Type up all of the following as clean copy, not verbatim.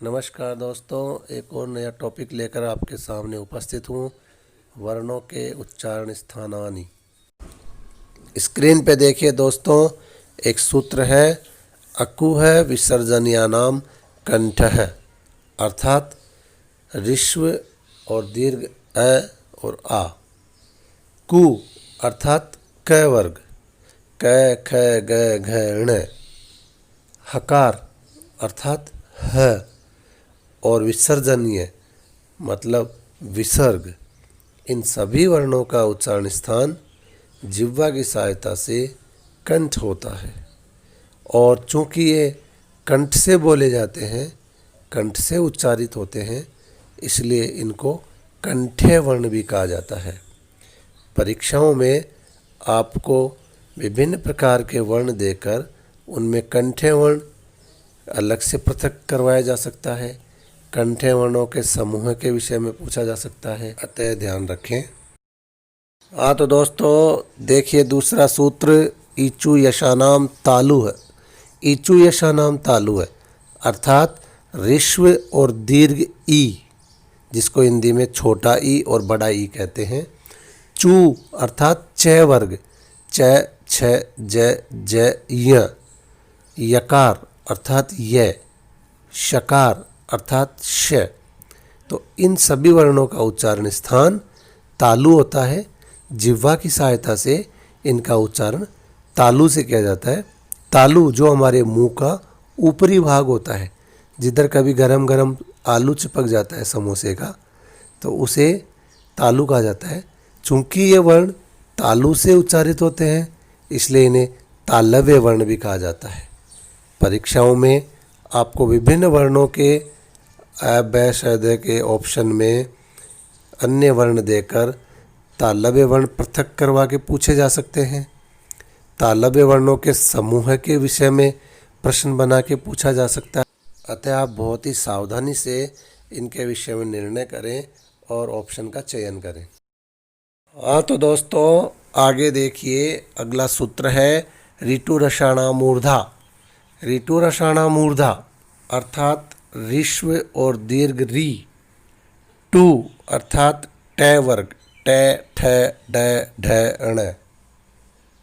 नमस्कार दोस्तों, एक और नया टॉपिक लेकर आपके सामने उपस्थित हूँ। वर्णों के उच्चारण स्थानानि। स्क्रीन पे देखिए दोस्तों, एक सूत्र है अकुह विसर्जनीयानाम कंठः, अर्थात ऋस्व और दीर्घ अ और आ। कु अर्थात क वर्ग, क ख ग घ ण। हकार अर्थात ह और विसर्जनीय मतलब विसर्ग। इन सभी वर्णों का उच्चारण स्थान जिह्वा की सहायता से कंठ होता है, और चूंकि ये कंठ से बोले जाते हैं, कंठ से उच्चारित होते हैं, इसलिए इनको कंठ्य वर्ण भी कहा जाता है। परीक्षाओं में आपको विभिन्न प्रकार के वर्ण देकर उनमें कंठ्य वर्ण अलग से पृथक करवाया जा सकता है, कंठ्य वर्णों के समूह के विषय में पूछा जा सकता है, अतः ध्यान रखें। हाँ तो दोस्तों देखिए, दूसरा सूत्र ईचु यशानाम तालु है। ईचु यशानाम तालु है अर्थात ऋस्व और दीर्घ ई, जिसको हिंदी में छोटा ई और बड़ा ई कहते हैं। चू अर्थात च वर्ग, च छ ज ज य। यकार अर्थात य। शकार अर्थात श। तो इन सभी वर्णों का उच्चारण स्थान तालु होता है। जिह्वा की सहायता से इनका उच्चारण तालु से किया जाता है। तालु जो हमारे मुंह का ऊपरी भाग होता है, जिधर कभी गरम गरम आलू चिपक जाता है समोसे का, तो उसे तालु कहा जाता है। चूंकि ये वर्ण तालु से उच्चारित होते हैं, इसलिए इन्हें तालव्य वर्ण भी कहा जाता है। परीक्षाओं में आपको विभिन्न वर्णों के अ ब श द के ऑप्शन में अन्य वर्ण देकर तालव्य वर्ण पृथक करवा के पूछे जा सकते हैं। तालव्य वर्णों के समूह के विषय में प्रश्न बना के पूछा जा सकता है। अतः आप बहुत ही सावधानी से इनके विषय में निर्णय करें और ऑप्शन का चयन करें। हाँ तो दोस्तों आगे देखिए, अगला सूत्र है ऋतु रसाणाम मूर्धा। ऋतु रसाणाम मूर्धा अर्थात ऋस्व और दीर्घ री। टू अर्थात ट वर्ग, ट ठ ड ढ ण।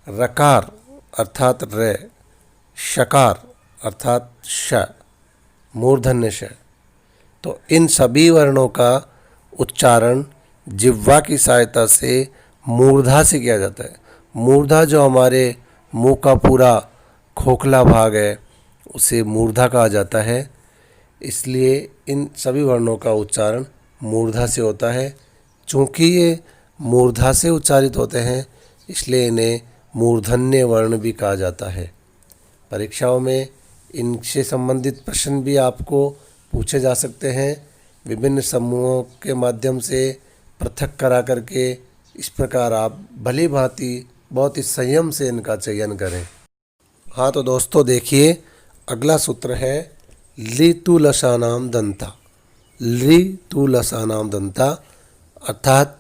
रकार अर्थात र। शकार अर्थात श, मूर्धन्य श। तो इन सभी वर्णों का उच्चारण जिह्वा की सहायता से मूर्धा से किया जाता है। मूर्धा जो हमारे मुंह का पूरा खोखला भाग है, उसे मूर्धा कहा जाता है। इसलिए इन सभी वर्णों का उच्चारण मूर्धा से होता है। चूँकि ये मूर्धा से उच्चारित होते हैं, इसलिए इन्हें मूर्धन्य वर्ण भी कहा जाता है। परीक्षाओं में इनसे संबंधित प्रश्न भी आपको पूछे जा सकते हैं। विभिन्न समूहों के माध्यम से पृथक करा करके इस प्रकार आप भली भांति बहुत ही संयम से इनका चयन करें। हाँ तो दोस्तों देखिए, अगला सूत्र है लितुलसानाम दंता। लितुलसानाम दंता अर्थात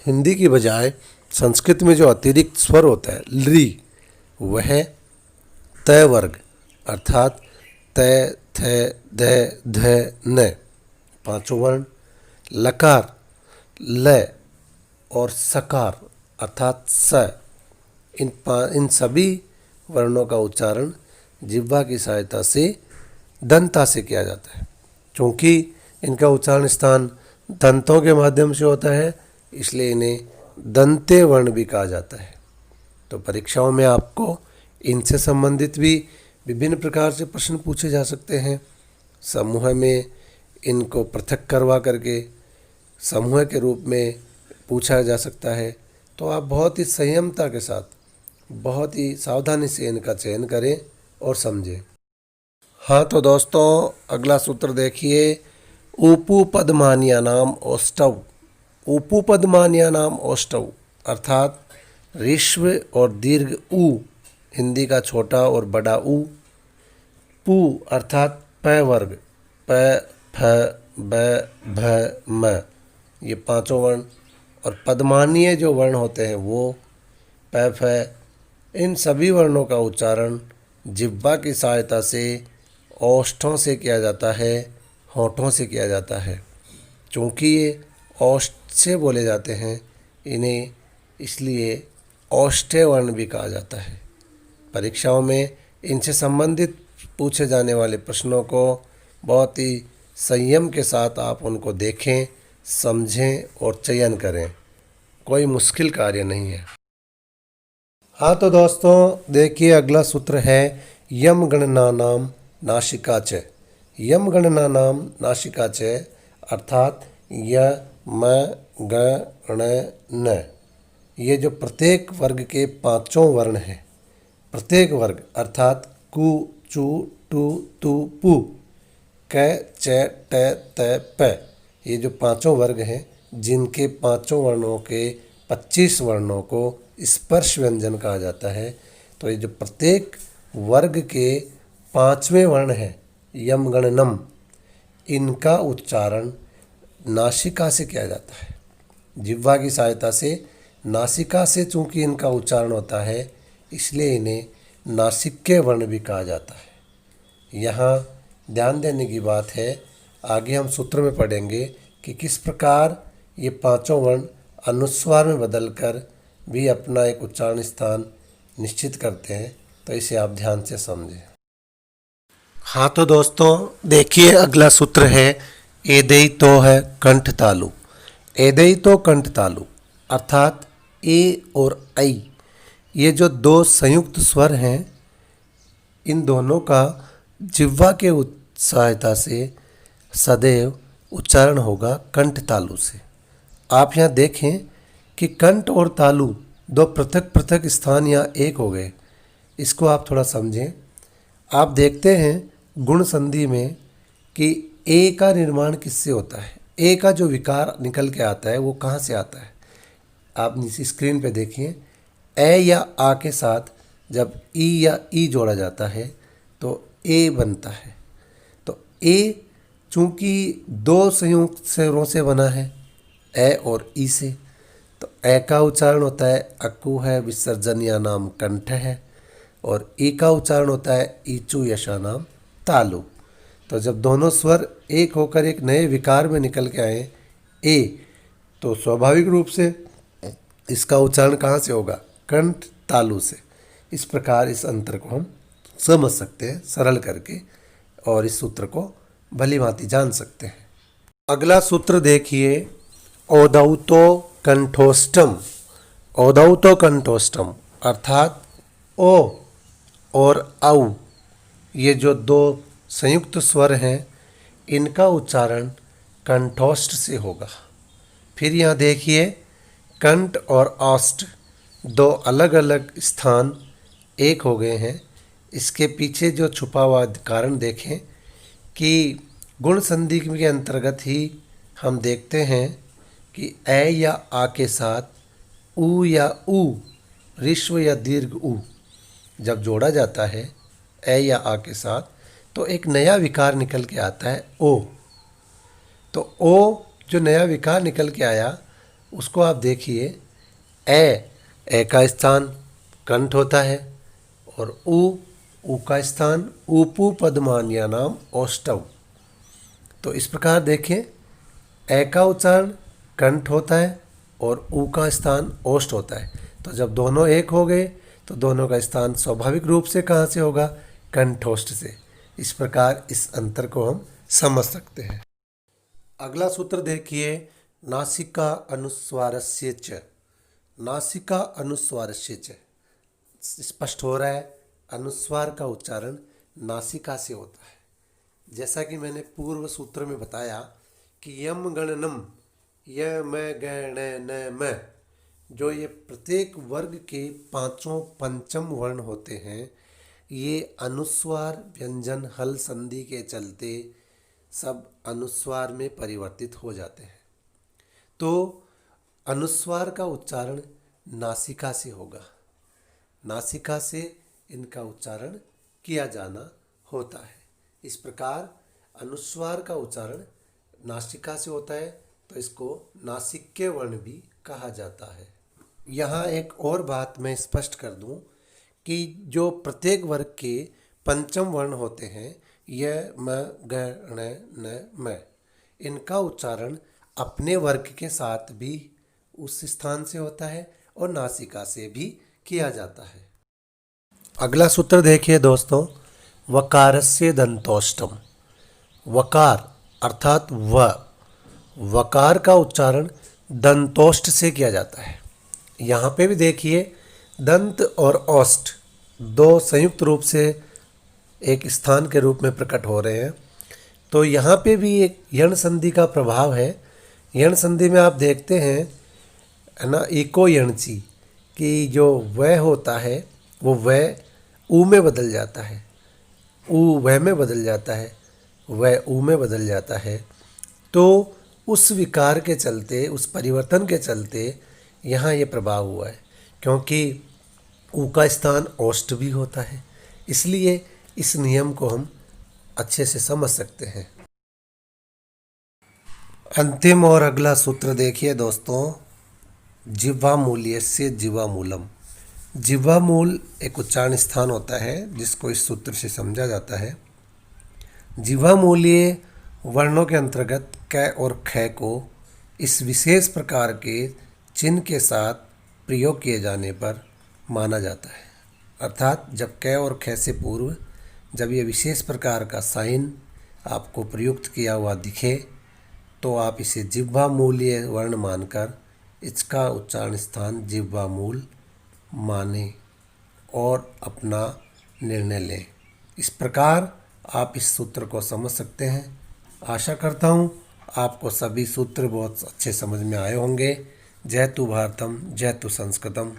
हिंदी की बजाय संस्कृत में जो अतिरिक्त स्वर होता है ली, वह त वर्ग अर्थात त थ द ध न, पांचों वर्ण। लकार ल और सकार अर्थात स, इन सभी वर्णों का उच्चारण जिह्वा की सहायता से दंता से किया जाता है। क्योंकि इनका उच्चारण स्थान दंतों के माध्यम से होता है, इसलिए इन्हें दंते वर्ण भी कहा जाता है। तो परीक्षाओं में आपको इनसे संबंधित भी विभिन्न प्रकार से प्रश्न पूछे जा सकते हैं। समूह में इनको पृथक करवा करके समूह के रूप में पूछा जा सकता है। तो आप बहुत ही संयमता के साथ, बहुत ही सावधानी से इनका चयन करें और समझें। हाँ तो दोस्तों अगला सूत्र देखिए, उपपदमान्यानाम औष्ठव। उपपदमान्यानाम औष्ठव अर्थात ऋस्व और दीर्घ उ, हिंदी का छोटा और बड़ा उ। पु अर्थात प वर्ग, प फ ब भ म, ये पांचों वर्ण। और पदमानीय जो वर्ण होते हैं वो प फ, इन सभी वर्णों का उच्चारण जिह्वा की सहायता से ओष्ठों से किया जाता है। होठों से किया जाता है। चूँकि ये ओष्ठ से बोले जाते हैं, इन्हें इसलिए ओष्ठ्य वर्ण भी कहा जाता है। परीक्षाओं में इनसे संबंधित पूछे जाने वाले प्रश्नों को बहुत ही संयम के साथ आप उनको देखें, समझें और चयन करें। कोई मुश्किल कार्य नहीं है। हाँ तो दोस्तों देखिए, अगला सूत्र है यम गणनानाम नासिका च। यम गणनानाम नासिका च अर्थात य म ग ण न। ये जो प्रत्येक वर्ग के पांचों वर्ण हैं, प्रत्येक वर्ग अर्थात कु चु टू तु पु क च ट त प, ये जो पांचों वर्ग हैं जिनके पांचों वर्णों के 25 वर्णों को स्पर्श व्यंजन कहा जाता है, तो ये जो प्रत्येक वर्ग के पांचवें वर्ण हैं यम गणनम, इनका उच्चारण नासिका से किया जाता है। जिह्वा की सहायता से नासिका से चूंकि इनका उच्चारण होता है, इसलिए इन्हें नासिक्य वर्ण भी कहा जाता है। यहाँ ध्यान देने की बात है, आगे हम सूत्र में पढ़ेंगे कि किस प्रकार ये पांचों वर्ण अनुस्वार में बदलकर भी अपना एक उच्चारण स्थान निश्चित करते हैं, तो इसे आप ध्यान से समझें। हाँ तो दोस्तों देखिए, अगला सूत्र है एदेई तो है कंठ तालु। एदेई तो कंठ तालु अर्थात ए और ऐ, ये जो दो संयुक्त स्वर हैं, इन दोनों का जिह्वा के सहायता से सदैव उच्चारण होगा कंठ तालु से। आप यहाँ देखें कि कंठ और तालु दो पृथक पृथक स्थान यहाँ एक हो गए। इसको आप थोड़ा समझें। आप देखते हैं गुण संधि में कि ए का निर्माण किससे होता है, ए का जो विकार निकल के आता है वो कहाँ से आता है। आप नीचे स्क्रीन पे देखिए, ए या आ के साथ जब ई या ई जोड़ा जाता है तो ए बनता है। तो ए चूँकि दो संयुक्त स्वरों से बना है, ए और ई से, तो ए का उच्चारण होता है अक्कू है, विसर्जन या नाम कंठ है, और ई का उच्चारण होता है ईचू यशा नाम तालु। तो जब दोनों स्वर एक होकर एक नए विकार में निकल के आए ए, तो स्वाभाविक रूप से इसका उच्चारण कहाँ से होगा, कंठ तालु से। इस प्रकार इस अंतर को हम समझ सकते हैं सरल करके, और इस सूत्र को भली भांति जान सकते हैं। अगला सूत्र देखिए, औदौतो कंठोष्टम। औदौतो कंठोष्टम अर्थात ओ और औ, ये जो दो संयुक्त स्वर हैं, इनका उच्चारण कंठोष्ठ से होगा। फिर यहाँ देखिए, कंठ और औष्ठ दो अलग अलग स्थान एक हो गए हैं। इसके पीछे जो छुपा हुआ कारण देखें कि गुण संधि के अंतर्गत ही हम देखते हैं कि ए या आ के साथ ऊ या ऊ, ऋस्व या दीर्घ ऊ जब जोड़ा जाता है ए या आ के साथ, तो एक नया विकार निकल के आता है ओ। तो ओ जो नया विकार निकल के आया, उसको आप देखिए, ए का स्थान कंठ होता है, और ऊ का स्थान ऊपू पद्मान्या नाम औष्ठव। तो इस प्रकार देखें, ए का उच्चारण कंठ होता है और ऊ का स्थान ओष्ठ होता है। तो जब दोनों एक हो गए तो दोनों का स्थान स्वाभाविक रूप से कहाँ से होगा, कंठोष्ठ से। इस प्रकार इस अंतर को हम समझ सकते हैं। अगला सूत्र देखिए, नासिका अनुस्वारस्य च। नासिका अनुस्वारस्य च, स्पष्ट हो रहा है अनुस्वार का उच्चारण नासिका से होता है। जैसा कि मैंने पूर्व सूत्र में बताया कि यम गणनम, य म ग ण न म, जो ये प्रत्येक वर्ग के पांचों पंचम वर्ण होते हैं, ये अनुस्वार व्यंजन हल संधि के चलते सब अनुस्वार में परिवर्तित हो जाते हैं। तो अनुस्वार का उच्चारण नासिका से होगा, नासिका से इनका उच्चारण किया जाना होता है। इस प्रकार अनुस्वार का उच्चारण नासिका से होता है, तो इसको नासिक्य वर्ण भी कहा जाता है। यहाँ एक और बात मैं स्पष्ट कर दूं कि जो प्रत्येक वर्ग के पंचम वर्ण होते हैं, य म ग ण न म, इनका उच्चारण अपने वर्ग के साथ भी उस स्थान से होता है और नासिका से भी किया जाता है। अगला सूत्र देखिए दोस्तों, वकारस्य दंतोष्टम। वकार अर्थात वकार का उच्चारण दंतोष्ट से किया जाता है। यहाँ पे भी देखिए दंत और ओष्ठ दो संयुक्त रूप से एक स्थान के रूप में प्रकट हो रहे हैं। तो यहाँ पे भी एक यण संधि का प्रभाव है। यण संधि में आप देखते हैं है ना, इको यणची कि जो वह होता है वो वह ऊ में बदल जाता है, ऊ वह में बदल जाता है, वह ऊ में बदल जाता है। तो उस विकार के चलते, उस परिवर्तन के चलते यहाँ ये प्रभाव हुआ है, क्योंकि ऊ का स्थान ओष्ठ भी होता है। इसलिए इस नियम को हम अच्छे से समझ सकते हैं। अंतिम और अगला सूत्र देखिए दोस्तों, जिह्वामूल्यस्य जिह्वामूलम। जिह्वामूल एक उच्चारण स्थान होता है जिसको इस सूत्र से समझा जाता है। जिह्वामूलीय वर्णों के अंतर्गत क और ख को इस विशेष प्रकार के चिन्ह के साथ प्रयोग किए जाने पर माना जाता है। अर्थात जब क और ख से पूर्व जब ये विशेष प्रकार का साइन आपको प्रयुक्त किया हुआ दिखे तो आप इसे जिह्वामूलीय वर्ण मानकर इसका उच्चारण स्थान जिह्वामूल माने और अपना निर्णय लें। इस प्रकार आप इस सूत्र को समझ सकते हैं। आशा करता हूँ आपको सभी सूत्र बहुत अच्छे समझ में आए होंगे। जय तु भारतम, जय तु संस्कृतम।